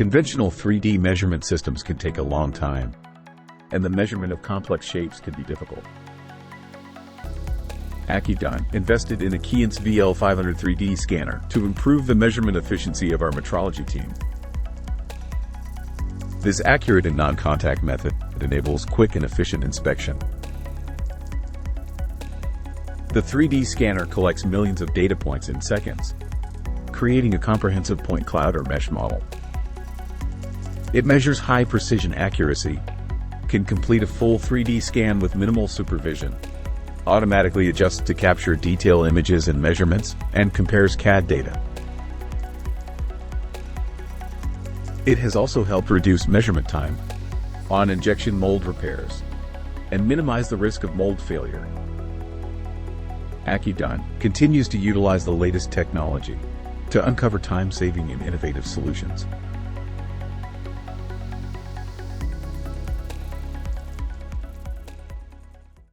Conventional 3D measurement systems can take a long time, and the measurement of complex shapes can be difficult. Accudyne invested in a Keyence VL500 3D scanner to improve the measurement efficiency of our metrology team. This accurate and non-contact method enables quick and efficient inspection. The 3D scanner collects millions of data points in seconds, creating a comprehensive point cloud or mesh model. It measures high precision accuracy, can complete a full 3D scan with minimal supervision, automatically adjusts to capture detailed images and measurements, and compares CAD data. It has also helped reduce measurement time on injection mold repairs and minimize the risk of mold failure. Accudyne continues to utilize the latest technology to uncover time-saving and innovative solutions.